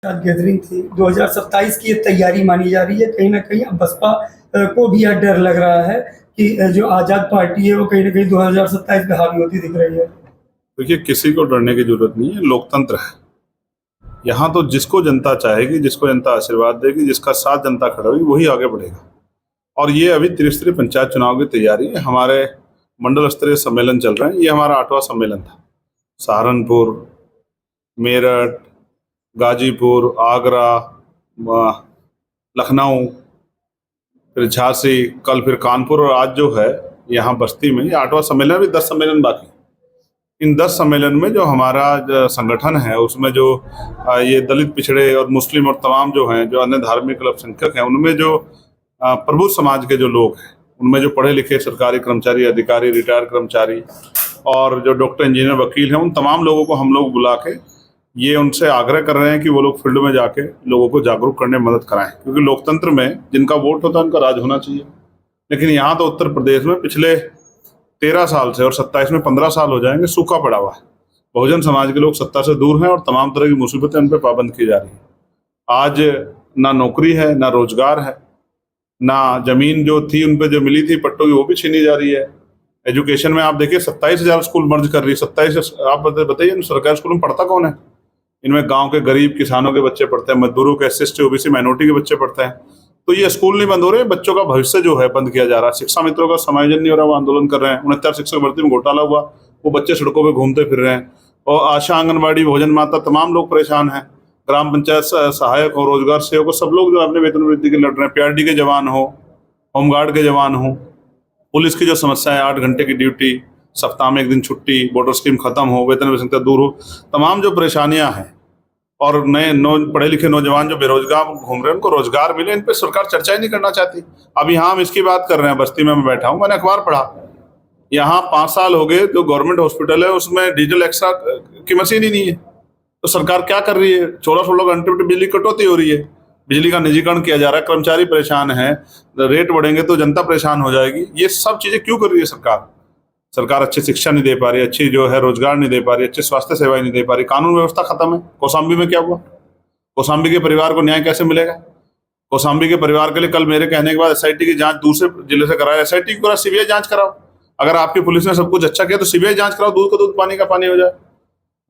साथ गैदरिंग थी 2027 की ये तैयारी मानी जा रही है। कहीं ना कहीं अब बसपा को भी यह डर लग रहा है कि जो आज़ाद पार्टी है वो कहीं ना कहीं 2027 में हावी होती दिख रही है। देखिए, किसी को डरने की जरूरत नहीं है, लोकतंत्र है। यहाँ तो जिसको जनता चाहेगी, जिसको जनता आशीर्वाद देगी, जिसका साथ जनता खड़ा होगी, वही आगे बढ़ेगा। और ये अभी त्रिस्तरीय पंचायत चुनाव की तैयारी है। हमारे मंडल स्तरीय सम्मेलन चल रहे हैं। ये हमारा 8वां सम्मेलन था। सहारनपुर, मेरठ, गाजीपुर, आगरा, लखनऊ, फिर झांसी, कल फिर कानपुर और आज जो है यहाँ बस्ती में, ये 8वां सम्मेलन। अभी 10 सम्मेलन बाकी। इन 10 सम्मेलन में जो हमारा जो संगठन है उसमें जो ये दलित, पिछड़े और मुस्लिम और तमाम जो हैं, जो अन्य धार्मिक अल्पसंख्यक हैं, उनमें जो प्रबुद्ध समाज के जो लोग हैं, उनमें जो पढ़े लिखे सरकारी कर्मचारी, अधिकारी, रिटायर्ड कर्मचारी और जो डॉक्टर, इंजीनियर, वकील हैं, उन तमाम लोगों को हम लोग बुला के ये उनसे आग्रह कर रहे हैं कि वो लोग फील्ड में जाके लोगों को जागरूक करने में मदद कराएं। क्योंकि लोकतंत्र में जिनका वोट होता है उनका राज होना चाहिए। लेकिन यहाँ तो उत्तर प्रदेश में पिछले 13 साल से, और 27 में 15 साल हो जाएंगे, सूखा पड़ा हुआ है। बहुजन समाज के लोग सत्ता से दूर हैं और तमाम तरह की मुसीबतें उन पर पाबंद की जा रही हैं। आज ना नौकरी है, ना रोजगार है, ना जमीन जो थी उन पर जो मिली थी पट्टों की, वो भी छीनी जा रही है। एजुकेशन में आप देखिए 27,000 स्कूल मर्ज कर रही है। 27, आप बताइए सरकारी स्कूल में पढ़ता कौन है? इनमें गांव के गरीब किसानों के बच्चे पढ़ते हैं, मजदूरों के, SC ST OBC माइनॉरिटी के बच्चे पढ़ते हैं। तो ये स्कूल नहीं बंद हो रहे, बच्चों का भविष्य जो है बंद किया जा रहा है। शिक्षा मित्रों का समायोजन नहीं हो रहा, वो आंदोलन कर रहे हैं। 69 शिक्षक भर्ती में घोटाला हुआ, वो बच्चे सड़कों पर घूमते फिर रहे हैं। और आशा, आंगनबाड़ी, भोजन माता, तमाम लोग परेशान हैं। ग्राम पंचायत सहायक हो, रोजगार सेवक हो, सब लोग जो अपने वेतन वृद्धि के लड़ रहे हैं। PRD के जवान हो, होमगार्ड के जवान हो, पुलिस की जो समस्या है, 8 घंटे की ड्यूटी, सप्ताह में 1 दिन छुट्टी, बॉर्डर स्कीम खत्म हो, वेतन विसंगतता दूर हो, तमाम जो परेशानियां हैं, और नए पढ़े लिखे नौजवान जो बेरोजगार घूम रहे हैं, उनको रोजगार मिले, इन पे सरकार चर्चा ही नहीं करना चाहती। अभी यहाँ हम इसकी बात कर रहे हैं, बस्ती में मैं बैठा हूँ, मैंने अखबार पढ़ा, यहाँ 5 साल हो गए, जो गवर्नमेंट हॉस्पिटल है उसमें डीजल एक्स्ट्रा की मशीन ही नहीं है। तो सरकार क्या कर रही है? 16-16 घंटे बिजली कटौती हो रही है, बिजली का निजीकरण किया जा रहा है, कर्मचारी परेशान है, रेट बढ़ेंगे तो जनता परेशान हो जाएगी। ये सब चीजें क्यों कर रही है सरकार? सरकार अच्छी शिक्षा नहीं दे पा रही, अच्छी जो है रोजगार नहीं दे पा रही, अच्छी स्वास्थ्य सेवाएं नहीं दे पा रही, कानून व्यवस्था खत्म है। कौशाम्बी में क्या हुआ? कौशाम्बी के परिवार को न्याय कैसे मिलेगा? कौशाम्बी के परिवार के लिए कल मेरे कहने के बाद SIT की जांच दूसरे जिले से कराया, SIT की करा, CBI जांच कराओ। अगर आपकी पुलिस ने सब कुछ अच्छा किया तो CBI जांच कराओ, दूध का दूध, पानी का पानी हो जाए।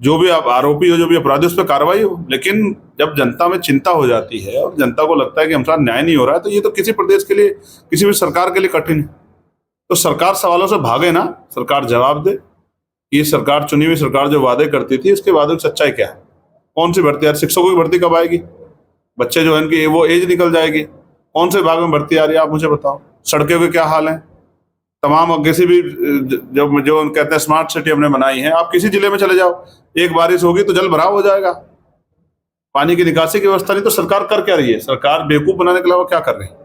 जो भी आप आरोपी हो, जो भी अपराधी, उस पर कार्रवाई हो। लेकिन जब जनता में चिंता हो जाती है और जनता को लगता है कि हमारे साथ न्याय नहीं हो रहा है, तो ये तो किसी प्रदेश के लिए, किसी भी सरकार के लिए कठिन है। तो सरकार सवालों से भागे ना, सरकार जवाब दे। ये सरकार, चुनी हुई सरकार जो वादे करती थी, इसके वादे की सच्चाई क्या है? कौन सी भर्ती? यार शिक्षकों की भर्ती कब आएगी? बच्चे जो है इनकी वो एज निकल जाएगी। कौन से विभाग में भर्ती आ रही है, आप मुझे बताओ। सड़कों के क्या हाल है? तमाम किसी भी जो कहते हैं स्मार्ट सिटी हमने बनाई है, आप किसी जिले में चले जाओ, एक बारिश होगी तो जल भराव हो जाएगा। पानी की निकासी की व्यवस्था नहीं, तो सरकार कर क्या रही है? सरकार बेवकूफ बनाने के अलावा क्या कर रही है?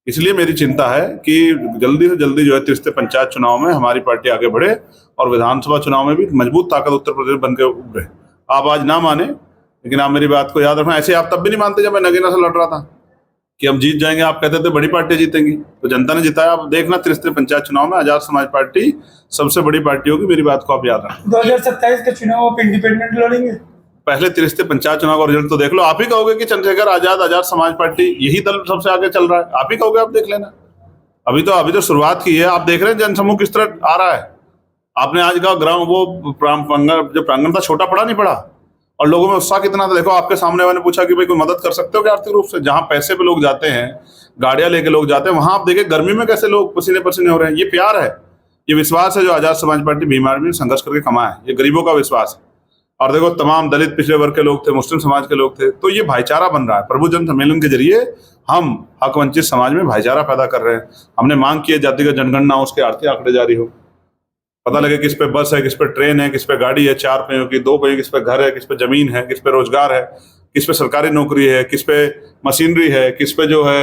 इसलिए मेरी चिंता है कि जल्दी से जल्दी जो है त्रिस्तरीय पंचायत चुनाव में हमारी पार्टी आगे बढ़े और विधानसभा चुनाव में भी मजबूत ताकत उत्तर प्रदेश बनकर उभरे। आप आज ना माने, लेकिन आप मेरी बात को याद रखना। ऐसे आप तब भी नहीं मानते जब मैं नगीना से लड़ रहा था कि हम जीत जाएंगे, आप कहते थे बड़ी पार्टी जीतेंगी, तो जनता ने जिताया। आप देखना त्रिस्तरीय पंचायत चुनाव में आजाद समाज पार्टी सबसे बड़ी पार्टी होगी। मेरी बात को आप याद रखना। 2027 का चुनाव आप इंडिपेंडेंट लड़ेंगे? पहले त्रिस्तरीय पंचायत चुनाव का रिजल्ट तो देख लो। आप ही कहोगे कि चंद्रशेखर आजाद, आजाद समाज पार्टी, यही दल सबसे आगे चल रहा है। आप ही कहोगे, आप देख लेना। अभी तो शुरुआत की है। आप देख रहे हैं जनसमूह किस तरह आ रहा है। आपने आज का ग्राम वो जो प्रांगण था, छोटा पड़ा नहीं पड़ा, और लोगों में उत्साह कितना था। देखो, आपके सामने मैंने पूछा कि भाई कोई मदद कर सकते हो क्या आर्थिक रूप से? जहां पैसे पे लोग जाते हैं, गाड़ियां लेके लोग जाते हैं, वहां आप देखिए गर्मी में कैसे लोग पसीने पसीने हो रहे हैं। ये प्यार है, ये विश्वास है जो आजाद समाज पार्टी भीम आर्मी में संघर्ष करके कमाया है। ये गरीबों का विश्वास है। और देखो, तमाम दलित, पिछड़े वर्ग के लोग थे, मुस्लिम समाज के लोग थे, तो ये भाईचारा बन रहा है। प्रभु जन सम्मेलन के जरिए हम हक वंचित समाज में भाईचारा पैदा कर रहे हैं। हमने मांग की है जातिगत जनगणना हो, उसके आर्थिक आंकड़े जारी हो, पता लगे किस पे बस है, किस पे ट्रेन है, किस पे गाड़ी है, 4 पहियों की, 2 पहियों, किस पे घर है, किस पे जमीन है, किस पे रोजगार है, किस पे सरकारी नौकरी है, किस पे मशीनरी है, किस पे जो है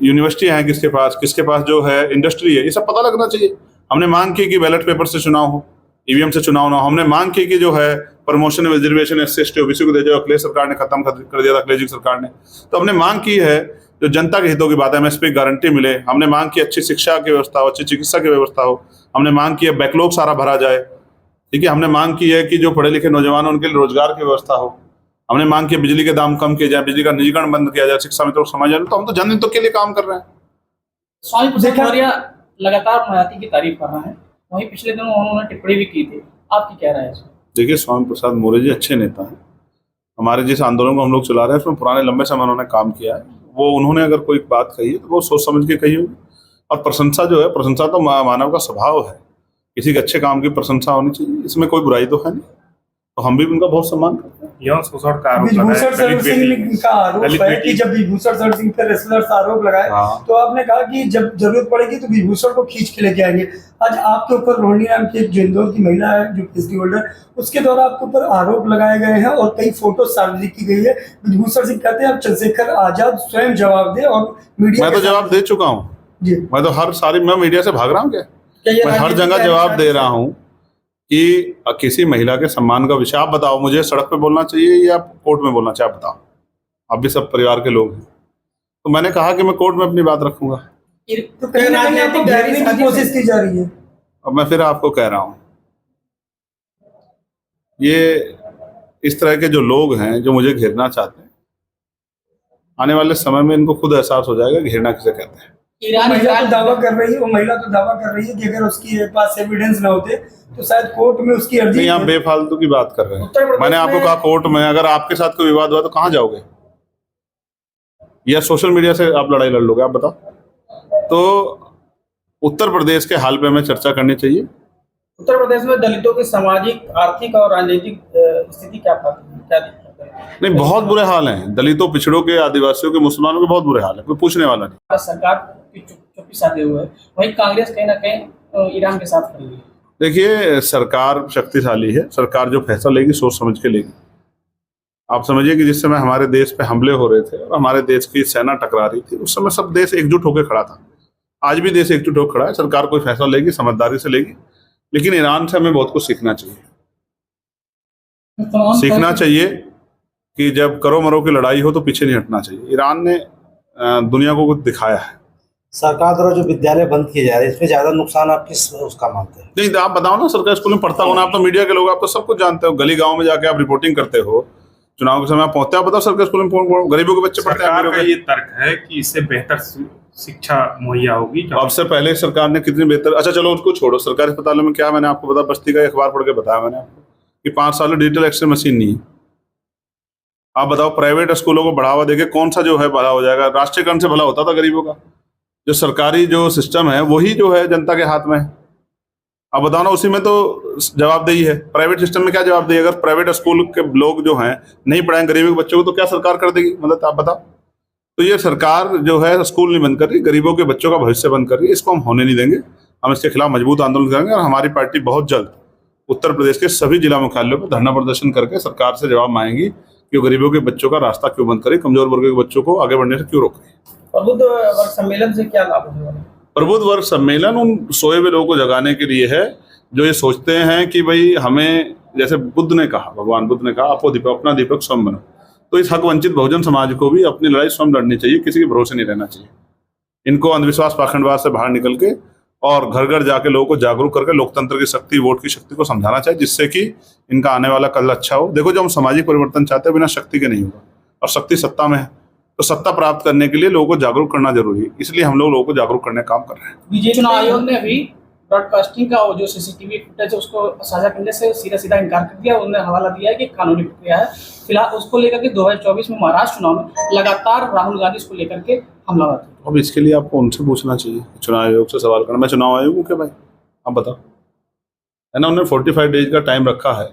यूनिवर्सिटी है, किसके पास जो है इंडस्ट्री है। ये सब पता लगना चाहिए। हमने मांग की कि बैलेट पेपर से चुनाव हो, EVM से चुनाव ना हो। हमने मांग की कि जो है promotion reservation SC ST OBC को दे, जो अखिलेश सरकार ने खत्म कर दिया था, अखिलेश जी सरकार ने। तो हमने मांग की है जो जनता के हितों की बात है, MSP गारंटी मिले। हमने मांग की अच्छी शिक्षा की व्यवस्था हो, अच्छी चिकित्सा की व्यवस्था हो। हमने मांग की है बैकलॉग सारा भरा जाए। ठीक है, हमने मांग की है कि जो पढ़े लिखे नौजवान उनके लिए रोजगार की व्यवस्था हो। हमने मांग की बिजली के दाम कम किए जाए, बिजली का निजीकरण बंद किया जाए, शिक्षा में तो समाज जाए, तो हम तो जनहितों के लिए काम कर रहे हैं। स्वामी प्रसाद मौर्य लगातार मायावती की तारीफ कर रहे हैं, वहीं पिछले दिनों उन्होंने टिप्पणी भी की थी, आपकी क्या राय है? देखिए, स्वामी प्रसाद मौर्य जी अच्छे नेता हैं। हमारे जिस आंदोलन को हम लोग चला रहे हैं उसमें पुराने लंबे समय उन्होंने काम किया है। वो उन्होंने अगर कोई बात कही है तो वो सोच समझ के कही होगी। और प्रशंसा जो है, प्रशंसा तो मानव का स्वभाव है, किसी के अच्छे काम की प्रशंसा होनी चाहिए, इसमें कोई बुराई तो है नहीं। तो हम भी उनका बहुत सम्मान करते हैं। यौन शोषण का आरोप विभूषण शरण सिंह का आरोप है कि जब विभूषण शरण सिंह पर रेसलर्स आरोप लगाए तो आपने कहा कि जब जरूरत पड़ेगी तो विभूषण को खींच के लेके आएंगे। आज आपके ऊपर रोहिणी नाम की एक जो इंदौर की महिला है जो पीएचडी होल्डर, उसके द्वारा आपके ऊपर आरोप लगाए गए हैं और कई फोटो सार्वजनिक की गई है। विभूषण सिंह कहते हैं अब चंद्रशेखर आजाद स्वयं जवाब दे और मीडिया। मैं तो जवाब दे चुका हूँ जी। मैं तो मैं मीडिया से भाग रहा हूँ क्या? मैं हर जगह जवाब दे रहा हूँ कि किसी महिला के सम्मान का विषय। आप बताओ, मुझे सड़क पे बोलना चाहिए या कोर्ट में बोलना चाहिए? आप बताओ, आप भी सब परिवार के लोग हैं। तो मैंने कहा कि मैं कोर्ट में अपनी बात रखूंगा। तो कहीं ना कहीं आपको घेरने की कोशिश की जा रही है। अब मैं फिर आपको कह रहा हूँ, ये इस तरह के जो लोग हैं जो मुझे घेरना चाहते हैं, आने वाले समय में इनको खुद एहसास हो जाएगा घेरना किसे कहते हैं। महिला तो दावा कर रही है, वो महिला तो दावा कर रही है कि अगर उसके पास एविडेंस ना होते तो शायद कोर्ट में उसकी अर्जी। नहीं, आप बेफालतू की बात कर रहे हैं। मैंने आपको कहा कोर्ट में, अगर आपके साथ कोई विवाद हुआ तो कहाँ जाओगे? या सोशल मीडिया से आप लड़ाई लड़ लोगे? आप बताओ। तो उत्तर प्रदेश के हाल पे हमें चर्चा करनी चाहिए। उत्तर प्रदेश में दलितों की सामाजिक, आर्थिक और राजनीतिक स्थिति क्या दिक्कत है? नहीं, बहुत बुरे हाल हैं। दलितों, पिछड़ों के, आदिवासियों के, मुसलमानों के बहुत बुरे हाल है, कोई पूछने वाला नहीं। सरकार की चुप्पी साधे हुए है, वहीं कांग्रेस कहीं ना कहीं ईरान के साथ खड़ी है। देखिए, सरकार शक्तिशाली है, सरकार जो फैसला लेगी सोच समझ के लेगी। आप समझिए कि जिस समय हमारे देश पे हमले हो रहे थे और हमारे देश की सेना टकरा रही थी, उस समय सब देश एकजुट होकर खड़ा था। आज भी देश एकजुट होकर खड़ा है। सरकार कोई फैसला लेगी, समझदारी से लेगी। लेकिन ईरान से हमें बहुत कुछ सीखना चाहिए। सीखना चाहिए कि जब करो मरो की लड़ाई हो तो पीछे नहीं हटना चाहिए। ईरान ने दुनिया को कुछ दिखाया है। सरकार द्वारा जो विद्यालय बंद किए जा रहे हैं, इसमें ज्यादा नुकसान आप किस उसका मानते हैं? नहीं, आप बताओ ना, सरकारी स्कूल में पढ़ता हो ना, आप तो मीडिया के लोग, आप तो सब कुछ जानते हो। गली गांव में जाके आप रिपोर्टिंग करते हो, चुनाव के समय आप पहुंचते हो, बताओ सरकारी स्कूल में गरीबों के बच्चे पढ़ते हैं। सरकार का ये तर्क है कि इससे बेहतर शिक्षा मुहैया होगी। अब से पहले सरकार ने कितनी बेहतर। अच्छा चलो उसको छोड़ो, सरकारी अस्पतालों में क्या, मैंने आपको बताया, बस्ती का अखबार पढ़ के बताया मैंने आपको कि 5 साल में डिजिटल एक्सरे मशीन नहीं है। आप बताओ, प्राइवेट स्कूलों को बढ़ावा देके कौन सा जो है भला हो जाएगा? राष्ट्रीयकरण से भला होता था गरीबों का। जो सरकारी जो सिस्टम है वही जो है जनता के हाथ में है। अब बताओ ना, उसी में तो जवाबदेही है। प्राइवेट सिस्टम में क्या जवाबदेही? अगर प्राइवेट स्कूल के लोग जो हैं नहीं पढ़ाएंगे गरीबों के बच्चों को तो क्या सरकार कर देगी मदद? आप बताओ। तो ये सरकार जो है स्कूल नहीं बंद कर रही, गरीबों के बच्चों का भविष्य बंद कर रही है। इसको हम होने नहीं देंगे। हम इसके खिलाफ मजबूत आंदोलन करेंगे और हमारी पार्टी बहुत जल्द उत्तर प्रदेश के सभी जिला मुख्यालयों पर धरना प्रदर्शन करके सरकार से जवाब मांगेगी कि गरीबों के बच्चों का रास्ता क्यों बंद करे, कमजोर वर्ग के बच्चों को आगे बढ़ने से क्यों रोक रही है। प्रबुद्ध वर्ग सम्मेलन से क्या लाभ होने वाला है? प्रबुद्ध वर्ग सम्मेलन उन सोए हुए लोगों को जगाने के लिए है जो ये सोचते हैं कि भाई हमें, जैसे बुद्ध ने कहा, भगवान बुद्ध ने कहा, आपको दीपक, अपना दीपक स्वयं बनो। तो इस हक वंचित बहुजन समाज को भी अपनी लड़ाई स्वयं लड़नी चाहिए, किसी के भरोसे नहीं रहना चाहिए। इनको अंधविश्वास, पाखंडवाद से बाहर निकल के और घर घर जाके लोगों को जागरूक करके लोकतंत्र की शक्ति, वोट की शक्ति को समझाना चाहिए, जिससे कि इनका आने वाला कल अच्छा हो। देखो, जब हम सामाजिक परिवर्तन चाहते हैं बिना शक्ति के नहीं होगा, और शक्ति सत्ता में है। तो सत्ता प्राप्त करने के लिए लोगों को जागरूक करना जरूरी है, इसलिए हम लोगों को जागरूक करने का काम कर रहे हैं। बीजेपी चुनाव आयोग ने अभी ब्रॉडकास्टिंग का जो सीसीटीवी फुटेज है उसको साझा करने से सीधा इनकार कर दिया। उन्होंने हवाला दिया है कि कानूनी प्रक्रिया है। फिलहाल उसको लेकर के 2024 में महाराष्ट्र चुनाव में लगातार राहुल गांधी इसको लेकर के हमलावर थे। अब इसके लिए आपको उनसे पूछना चाहिए, चुनाव आयोग से सवाल करना। मैं चुनाव आयोग हूँ क्या भाई? आप बताओ, है ना? उन्होंने 45 डेज का टाइम रखा है,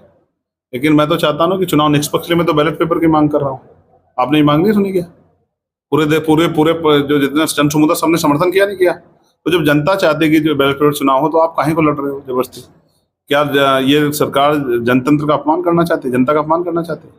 लेकिन मैं तो चाहता हूँ कि चुनाव निष्पक्ष। मैं तो बैलेट पेपर की मांग कर रहा हूँ। आपने ये मांग नहीं सुनी क्या? पूरे जो जितने जन समुदाय सबने समर्थन किया नहीं किया? तो जब जनता चाहती है कि जो बैलेट पेपर चुनाव हो, तो आप काहे को लड़ रहे हो जबरदस्ती? क्या ये सरकार जनतंत्र का अपमान करना चाहती है, जनता का अपमान करना चाहती है?